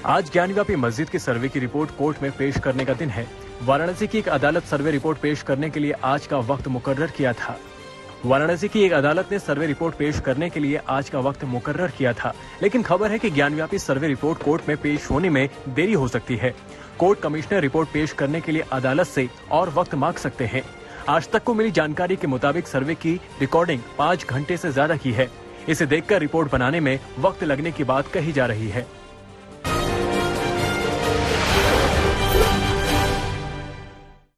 आज ज्ञानव्यापी मस्जिद की सर्वे की रिपोर्ट कोर्ट में पेश करने का दिन है। वाराणसी की एक अदालत सर्वे रिपोर्ट पेश करने के लिए आज का वक्त मुकर्रर किया था। वाराणसी की एक अदालत ने सर्वे रिपोर्ट पेश करने के लिए आज का वक्त मुकर्रर किया था, लेकिन खबर है कि ज्ञानव्यापी सर्वे रिपोर्ट कोर्ट में पेश होने में देरी हो सकती है। कोर्ट कमिश्नर रिपोर्ट पेश करने के लिए अदालत से और वक्त मांग सकते हैं। आज तक को मिली जानकारी के मुताबिक सर्वे की रिकॉर्डिंग 5 घंटे से ज्यादा की है। इसे देखकर रिपोर्ट बनाने में वक्त लगने की बात कही जा रही है।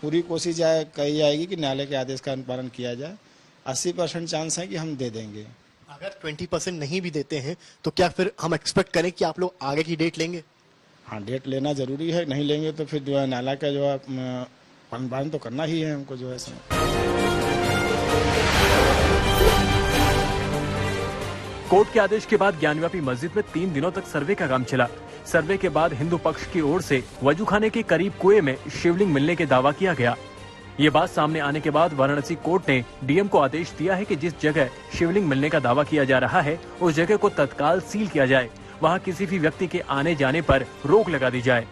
पूरी कोशिश कही जाएगी कि न्यायालय के आदेश का अनुपालन किया जाए। 80% चांस है कि हम दे देंगे। अगर 20% नहीं भी देते हैं तो क्या फिर हम एक्सपेक्ट करें कि आप लोग आगे की डेट लेंगे? हाँ, डेट लेना जरूरी है। नहीं लेंगे तो फिर जो है न्यायालय का जो है अनुपालन तो करना ही है हमको जो है। कोर्ट के आदेश के बाद ज्ञानव्यापी मस्जिद में 3 दिनों तक सर्वे का काम चला। सर्वे के बाद हिंदू पक्ष की ओर से वजूखाने के करीब कुएं में शिवलिंग मिलने के दावा किया गया। ये बात सामने आने के बाद वाराणसी कोर्ट ने डीएम को आदेश दिया है कि जिस जगह शिवलिंग मिलने का दावा किया जा रहा है उस जगह को तत्काल सील किया जाए। वहां किसी भी व्यक्ति के आने जाने पर रोक लगा दी जाए।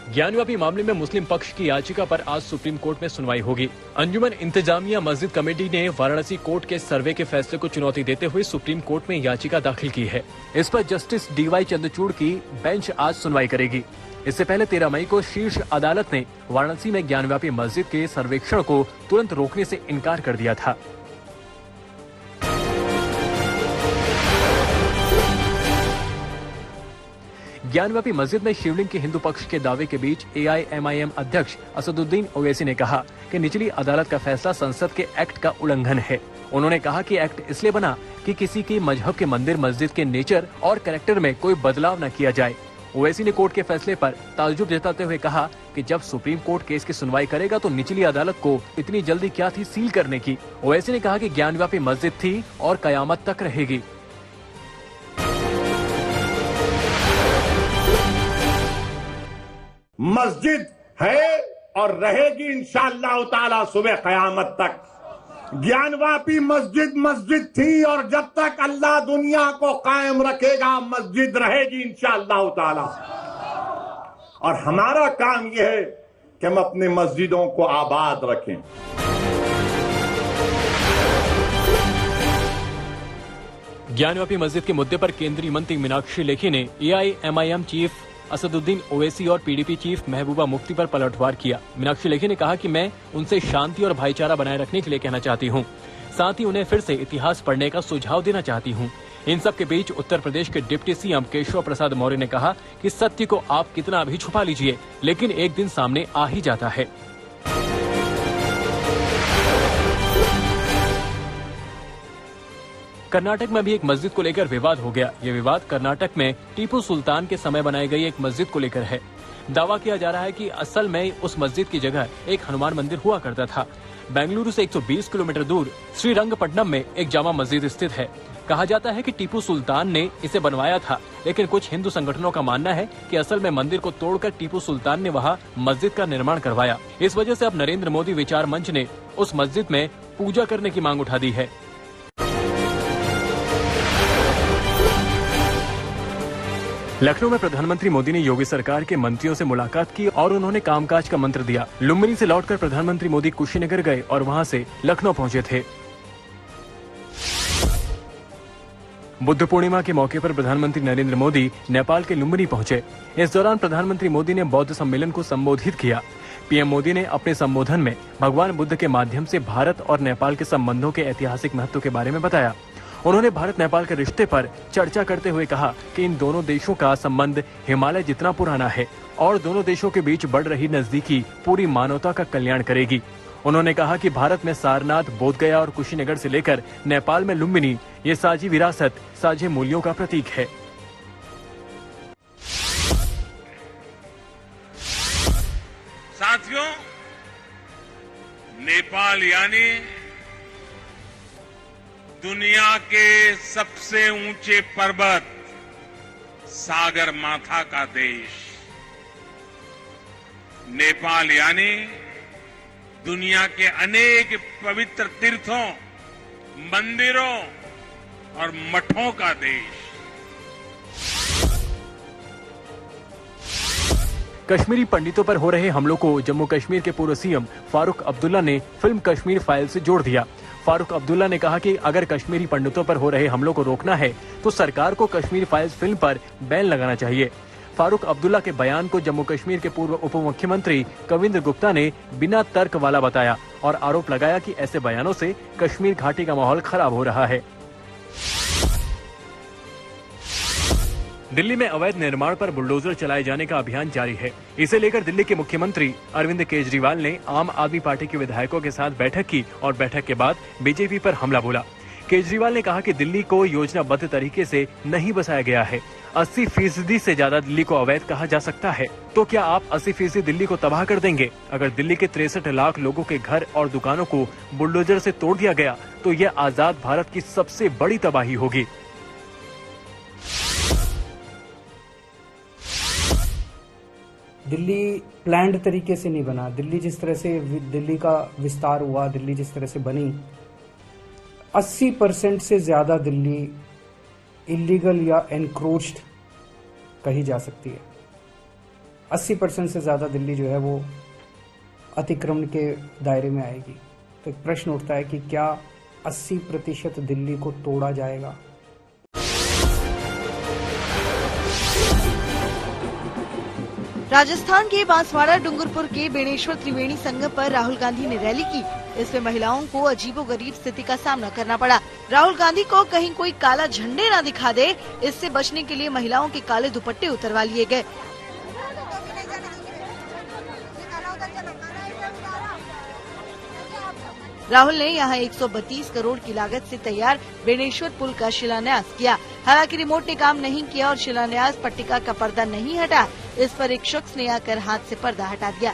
ज्ञानव्यापी मामले में मुस्लिम पक्ष की याचिका पर आज सुप्रीम कोर्ट में सुनवाई होगी। अंजुमन इंतजामिया मस्जिद कमेटी ने वाराणसी कोर्ट के सर्वे के फैसले को चुनौती देते हुए सुप्रीम कोर्ट में याचिका दाखिल की है। इस पर जस्टिस डीवाई चंद्रचूड़ की बेंच आज सुनवाई करेगी। इससे पहले 13 मई को शीर्ष अदालत ने वाराणसी में ज्ञानव्यापी मस्जिद के सर्वेक्षण को तुरंत रोकने से इनकार कर दिया था। ज्ञानव्यापी मस्जिद में शिवलिंग के हिंदू पक्ष के दावे के बीच एआईएमआईएम अध्यक्ष असदुद्दीन ओवैसी ने कहा कि निचली अदालत का फैसला संसद के एक्ट का उल्लंघन है। उन्होंने कहा कि एक्ट इसलिए बना कि किसी की मजहब के मंदिर मस्जिद के नेचर और कैरेक्टर में कोई बदलाव न किया जाए। ओवैसी ने कोर्ट के फैसले पर ताज्जुब जताते हुए कहा कि जब सुप्रीम कोर्ट केस की सुनवाई करेगा तो निचली अदालत को इतनी जल्दी क्या थी सील करने की। ओवैसी ने कहा कि ज्ञानव्यापी मस्जिद थी और कयामत तक रहेगी। मस्जिद है और रहेगी इंशाअल्लाह ताला सुबह कयामत तक। ज्ञानव्यापी मस्जिद मस्जिद थी और जब तक अल्लाह दुनिया को कायम रखेगा मस्जिद रहेगी इंशाअल्लाह ताला। और हमारा काम यह है कि हम अपनी मस्जिदों को आबाद रखें। ज्ञानव्यापी मस्जिद के मुद्दे पर केंद्रीय मंत्री मीनाक्षी लेखी ने एआईएमआईएम चीफ असदुद्दीन ओवैसी और पीडीपी चीफ महबूबा मुफ्ती पर पलटवार किया। मीनाक्षी लेखी ने कहा कि मैं उनसे शांति और भाईचारा बनाए रखने के लिए कहना चाहती हूं। साथ ही उन्हें फिर से इतिहास पढ़ने का सुझाव देना चाहती हूं। इन सब के बीच उत्तर प्रदेश के डिप्टी सीएम केशव प्रसाद मौर्य ने कहा कि सत्य को आप कितना भी छुपा लीजिए, लेकिन एक दिन सामने आ ही जाता है। कर्नाटक में भी एक मस्जिद को लेकर विवाद हो गया। ये विवाद कर्नाटक में टीपू सुल्तान के समय बनाई गई एक मस्जिद को लेकर है। दावा किया जा रहा है कि असल में उस मस्जिद की जगह एक हनुमान मंदिर हुआ करता था। बेंगलुरु से 120 किलोमीटर दूर श्रीरंगपट्टनम में एक जामा मस्जिद स्थित है। कहा जाता है कि टीपू सुल्तान ने इसे बनवाया था, लेकिन कुछ हिंदू संगठनों का मानना है कि असल में मंदिर को तोड़कर टीपू सुल्तान ने वहां मस्जिद का निर्माण करवाया। इस वजह से अब नरेंद्र मोदी विचार मंच ने उस मस्जिद में पूजा करने की मांग उठा दी है। लखनऊ में प्रधानमंत्री मोदी ने योगी सरकार के मंत्रियों से मुलाकात की और उन्होंने कामकाज का मंत्र दिया। लुम्बिनी से लौटकर प्रधानमंत्री मोदी कुशीनगर गए और वहां से लखनऊ पहुंचे थे। बुद्ध पूर्णिमा के मौके पर प्रधानमंत्री नरेंद्र मोदी नेपाल के लुम्बिनी पहुंचे। इस दौरान प्रधानमंत्री मोदी ने बौद्ध सम्मेलन को संबोधित किया। पीएम मोदी ने अपने संबोधन में भगवान बुद्ध के माध्यम से भारत और नेपाल के संबंधों के ऐतिहासिक महत्व के बारे में बताया। उन्होंने भारत नेपाल के रिश्ते पर चर्चा करते हुए कहा कि इन दोनों देशों का संबंध हिमालय जितना पुराना है और दोनों देशों के बीच बढ़ रही नजदीकी पूरी मानवता का कल्याण करेगी। उन्होंने कहा कि भारत में सारनाथ, बोधगया और कुशीनगर से लेकर नेपाल में लुम्बिनी ये साझी विरासत, साझे मूल्यों का प्रतीक है। साथियों, नेपाल यानी दुनिया के सबसे ऊंचे पर्वत, सागर माथा का देश। नेपाल यानी दुनिया के अनेक पवित्र तीर्थों मंदिरों और मठों का देश। कश्मीरी पंडितों पर हो रहे हमलों को जम्मू कश्मीर के पूर्व सीएम फारूक अब्दुल्ला ने फिल्म कश्मीर फाइल से जोड़ दिया। फारूक अब्दुल्ला ने कहा कि अगर कश्मीरी पंडितों पर हो रहे हमलों को रोकना है तो सरकार को कश्मीर फाइल्स फिल्म पर बैन लगाना चाहिए। फारूक अब्दुल्ला के बयान को जम्मू कश्मीर के पूर्व उप मुख्यमंत्री कविंद्र गुप्ता ने बिना तर्क वाला बताया और आरोप लगाया कि ऐसे बयानों से कश्मीर घाटी का माहौल खराब हो रहा है। दिल्ली में अवैध निर्माण पर बुलडोजर चलाए जाने का अभियान जारी है। इसे लेकर दिल्ली के मुख्यमंत्री अरविंद केजरीवाल ने आम आदमी पार्टी के विधायकों के साथ बैठक की और बैठक के बाद बीजेपी पर हमला बोला। केजरीवाल ने कहा कि दिल्ली को योजनाबद्ध तरीके से नहीं बसाया गया है। 80% से ज्यादा दिल्ली को अवैध कहा जा सकता है, तो क्या आप 80% दिल्ली को तबाह कर देंगे? अगर दिल्ली के 63 लाख लोगों के घर और दुकानों को बुलडोजर से तोड़ दिया गया तो यह आजाद भारत की सबसे बड़ी तबाही होगी। दिल्ली प्लान्ड तरीके से नहीं बना। दिल्ली जिस तरह से दिल्ली का विस्तार हुआ, दिल्ली जिस तरह से बनी, 80% से ज्यादा दिल्ली इलीगल या एनक्रोच्ड कही जा सकती है। 80% से ज्यादा दिल्ली जो है वो अतिक्रमण के दायरे में आएगी। तो एक प्रश्न उठता है कि क्या 80% दिल्ली को तोड़ा जाएगा? राजस्थान के बांसवाड़ा डूंगरपुर के बेणेश्वर त्रिवेणी संगम पर राहुल गांधी ने रैली की। इसमें महिलाओं को अजीबोगरीब स्थिति का सामना करना पड़ा। राहुल गांधी को कहीं कोई काला झंडे न दिखा दे, इससे बचने के लिए महिलाओं के काले दुपट्टे उतरवा लिए गए। राहुल ने यहां 132 करोड़ की लागत से तैयार बेणेश्वर पुल का शिलान्यास किया। हालांकि रिमोट ने काम नहीं किया और शिलान्यास पट्टिका का पर्दा नहीं हटा। इस पर एक शख्स ने आकर हाथ से पर्दा हटा दिया।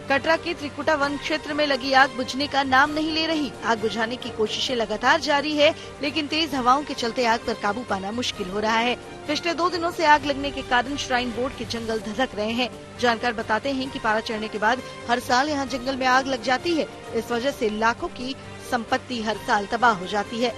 कटरा के त्रिकुटा वन क्षेत्र में लगी आग बुझने का नाम नहीं ले रही। आग बुझाने की कोशिशें लगातार जारी है, लेकिन तेज हवाओं के चलते आग पर काबू पाना मुश्किल हो रहा है। पिछले 2 दिनों से आग लगने के कारण श्राइन बोर्ड के जंगल धधक रहे हैं। जानकार बताते हैं कि पारा चढ़ने के बाद हर साल यहां जंगल में आग लग जाती है। इस वजह से लाखों की संपत्ति हर साल तबाह हो जाती है।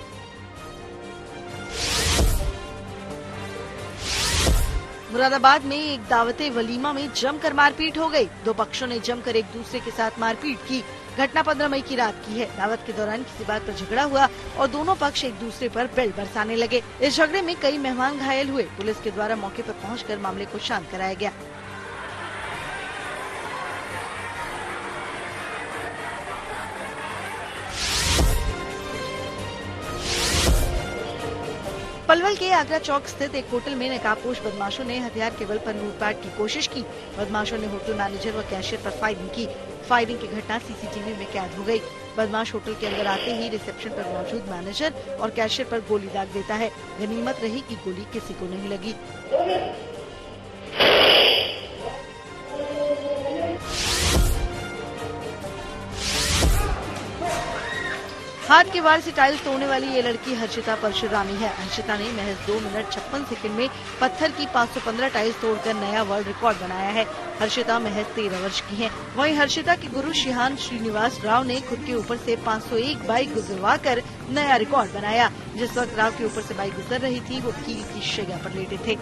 मुरादाबाद में एक दावते वलीमा में जमकर मारपीट हो गई। 2 पक्षों ने जमकर एक दूसरे के साथ मारपीट की। घटना 15 मई की रात की है। दावत के दौरान किसी बात पर झगड़ा हुआ और दोनों पक्ष एक दूसरे पर बेल्ट बरसाने लगे। इस झगड़े में कई मेहमान घायल हुए। पुलिस के द्वारा मौके पर पहुंचकर मामले को शांत कराया गया। पलवल के आगरा चौक स्थित एक होटल में नकाबपोश बदमाशों ने हथियार के बल पर लूटपाट की कोशिश की। बदमाशों ने होटल मैनेजर व कैशियर पर फायरिंग की। फायरिंग की घटना सीसीटीवी में कैद हो गई। बदमाश होटल के अंदर आते ही रिसेप्शन पर मौजूद मैनेजर और कैशियर पर गोली दाग देता है। गनीमत रही कि गोली किसी को नहीं लगी। हाथ के वार से टाइल्स तोड़ने वाली ये लड़की हर्षिता परशुरामी है। हर्षिता ने महज 2 मिनट 56 सेकंड में पत्थर की 515 टाइल्स तोड़कर नया वर्ल्ड रिकॉर्ड बनाया है। हर्षिता महज 13 वर्ष की है। वहीं हर्षिता के गुरु शिहान श्रीनिवास राव ने खुद के ऊपर से 501 बाइक गुजरवाकर नया रिकॉर्ड बनाया। जिस वक्त राव के ऊपर से बाइक गुजर रही थी वो कील की शैया पर लेटे थे।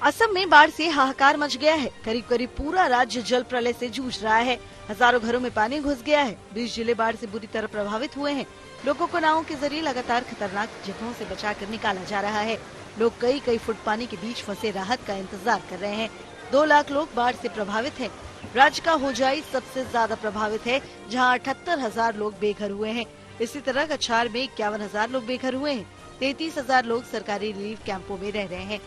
असम में बाढ़ से हाहाकार मच गया है। करीब करीब पूरा राज्य जल प्रलय से जूझ रहा है। हजारों घरों में पानी घुस गया है। 20 जिले बाढ़ से बुरी तरह प्रभावित हुए हैं। लोगों को नावों के जरिए लगातार खतरनाक जगहों से बचाकर निकाला जा रहा है। लोग कई फुट पानी के बीच फंसे राहत का इंतजार कर रहे हैं। 2 लाख लोग बाढ़ से प्रभावित हैं। राज्य का होजाई सबसे ज्यादा प्रभावित है, जहाँ 78,000 लोग बेघर हुए हैं। इसी तरह कछार में 51,000 लोग बेघर हुए हैं। 33,000 लोग सरकारी रिलीफ कैंपों में रह रहे हैं।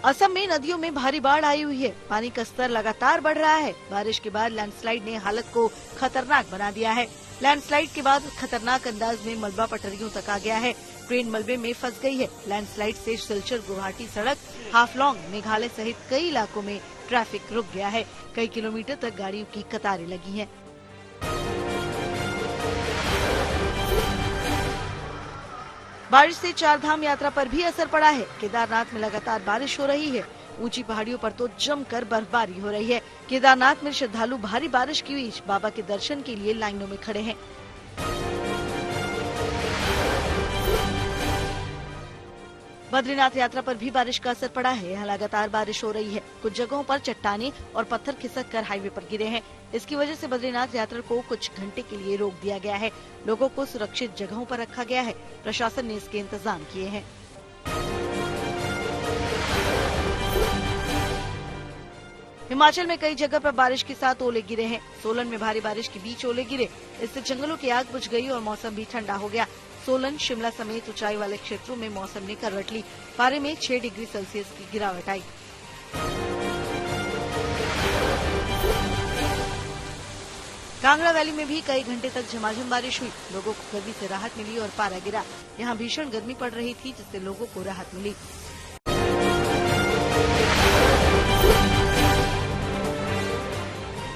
असम में नदियों में भारी बाढ़ आई हुई है। पानी का स्तर लगातार बढ़ रहा है। बारिश के बाद लैंडस्लाइड ने हालत को खतरनाक बना दिया है। लैंडस्लाइड के बाद खतरनाक अंदाज में मलबा पटरियों तक आ गया है। क्रेन मलबे में फंस गई है। लैंडस्लाइड से सिलचर गुवाहाटी सड़क, हाफलॉन्ग, मेघालय सहित कई इलाकों में ट्रैफिक रुक गया है। कई किलोमीटर तक गाड़ियों की कतारें लगी हैं। बारिश से चारधाम यात्रा पर भी असर पड़ा है। केदारनाथ में लगातार बारिश हो रही है। ऊंची पहाड़ियों पर तो जमकर बर्फबारी हो रही है। केदारनाथ में श्रद्धालु भारी बारिश के बीच बाबा के दर्शन के लिए लाइनों में खड़े हैं। बद्रीनाथ यात्रा पर भी बारिश का असर पड़ा है। यहाँ लगातार बारिश हो रही है। कुछ जगहों पर चट्टानें और पत्थर खिसक कर हाईवे पर गिरे हैं। इसकी वजह से बद्रीनाथ यात्रा को कुछ घंटे के लिए रोक दिया गया है। लोगों को सुरक्षित जगहों पर रखा गया है। प्रशासन ने इसके इंतजाम किए हैं। हिमाचल में कई जगह पर बारिश के साथ ओले गिरे हैं। सोलन में भारी बारिश के बीच ओले गिरे। इससे जंगलों की आग बुझ गई और मौसम भी ठंडा हो गया। सोलन, शिमला समेत ऊंचाई वाले क्षेत्रों में मौसम ने करवट ली। पारे में 6 डिग्री सेल्सियस की गिरावट आई। कांगड़ा वैली में भी कई घंटे तक झमाझम बारिश हुई। लोगों को गर्मी से राहत मिली और पारा गिरा। यहाँ भीषण गर्मी पड़ रही थी, जिससे लोगों को राहत मिली।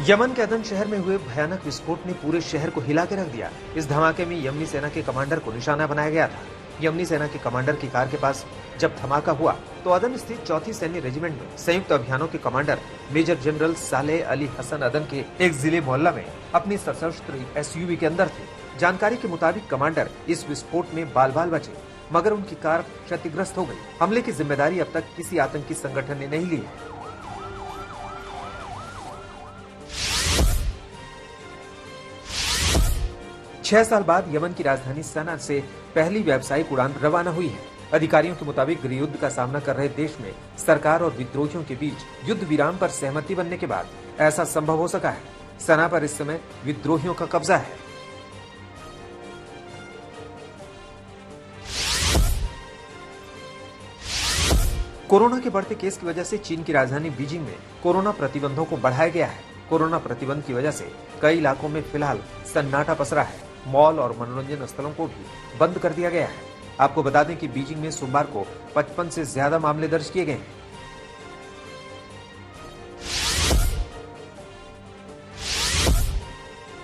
यमन के अदन शहर में हुए भयानक विस्फोट ने पूरे शहर को हिला के रख दिया। इस धमाके में यमनी सेना के कमांडर को निशाना बनाया गया था। यमनी सेना के कमांडर की कार के पास जब धमाका हुआ तो अदन स्थित 4थी सैन्य रेजिमेंट में संयुक्त अभियानों के commander major general Saleh Ali Hasan Aden के एक जिले मोहल्ला में अपनी सशस्त्र SUV के अंदर थे। जानकारी के मुताबिक कमांडर इस विस्फोट में बाल बाल बचे, मगर उनकी कार क्षतिग्रस्त हो गई। हमले की जिम्मेदारी अब तक किसी आतंकी संगठन ने नहीं ली है। 6 साल बाद यमन की राजधानी सना से पहली व्यावसायिक उड़ान रवाना हुई है। अधिकारियों के मुताबिक गृह युद्ध का सामना कर रहे देश में सरकार और विद्रोहियों के बीच युद्ध विराम पर सहमति बनने के बाद ऐसा संभव हो सका है। सना पर इस समय विद्रोहियों का कब्जा है। कोरोना के बढ़ते केस की वजह से चीन की राजधानी बीजिंग में कोरोना प्रतिबंधों को बढ़ाया गया है। कोरोना प्रतिबंध की वजह से कई इलाकों में फिलहाल सन्नाटा पसरा है। मॉल और मनोरंजन स्थलों को भी बंद कर दिया गया है। आपको बता दें कि बीजिंग में सोमवार को 55 से ज्यादा मामले दर्ज किए गए हैं।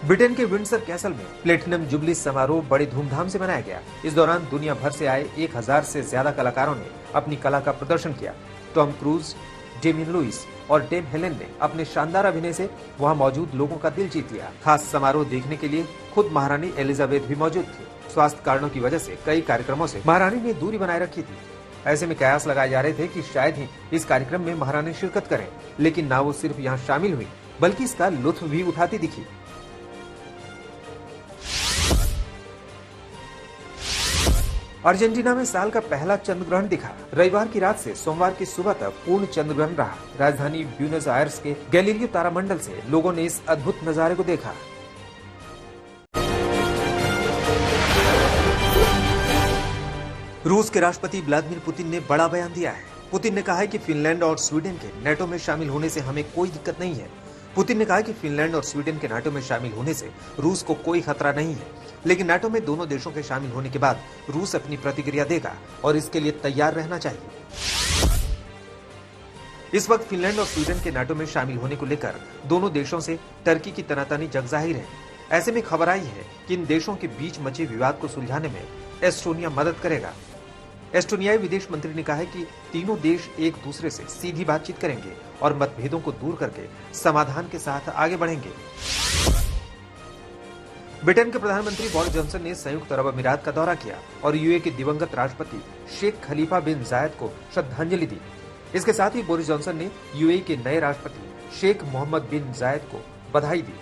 ब्रिटेन के विंडसर कैसल में प्लेटिनम जुबली समारोह बड़े धूमधाम से मनाया गया। इस दौरान दुनिया भर से आए 1000 से ज्यादा कलाकारों ने अपनी कला का प्रदर्शन किया। टॉम क्रूज, डेमियन लुइस और डेम हेलेन ने अपने शानदार अभिनय से वहां मौजूद लोगों का दिल जीत लिया। खास समारोह देखने के लिए खुद महारानी एलिजाबेथ भी मौजूद थी। स्वास्थ्य कारणों की वजह से कई कार्यक्रमों से महारानी ने दूरी बनाए रखी थी। ऐसे में कयास लगाए जा रहे थे कि शायद ही इस कार्यक्रम में महारानी शिरकत करें, लेकिन ना वो सिर्फ यहाँ शामिल हुई बल्कि इसका लुत्फ भी उठाती दिखी। अर्जेंटीना में साल का पहला चंद्र ग्रहण दिखा। रविवार की रात से सोमवार की सुबह तक पूर्ण चंद्र ग्रहण रहा। राजधानी ब्यूनस आयर्स के गैलीलियो तारामंडल से लोगों ने इस अद्भुत नजारे को देखा। रूस के राष्ट्रपति व्लादिमीर पुतिन ने बड़ा बयान दिया है। पुतिन ने कहा है कि फिनलैंड और स्वीडन के नेटो में शामिल होने से हमें कोई दिक्कत नहीं है। पुतिन ने कहा कि फिनलैंड और स्वीडन के नाटो में शामिल होने से रूस को कोई खतरा नहीं है, लेकिन नाटो में दोनों देशों के शामिल होने के बाद रूस अपनी प्रतिक्रिया देगा और इसके लिए तैयार रहना चाहिए। इस वक्त फिनलैंड और स्वीडन के नाटो में शामिल होने को लेकर दोनों देशों से टर्की की तनातनी जंग जाहिर है। ऐसे में खबर आई है कि इन देशों के बीच मचे विवाद को सुलझाने में एस्टोनिया मदद करेगा। एस्टोनियाई विदेश मंत्री ने कहा है कि तीनों देश एक दूसरे से सीधी बातचीत करेंगे और मतभेदों को दूर करके समाधान के साथ आगे बढ़ेंगे। ब्रिटेन के प्रधानमंत्री बोरिस जॉनसन ने संयुक्त अरब अमीरात का दौरा किया और यूएई के दिवंगत राष्ट्रपति शेख खलीफा बिन जायद को श्रद्धांजलि दी। इसके साथ ही बोरिस जॉनसन ने यूएई के नए राष्ट्रपति शेख मोहम्मद बिन जायद को बधाई दी।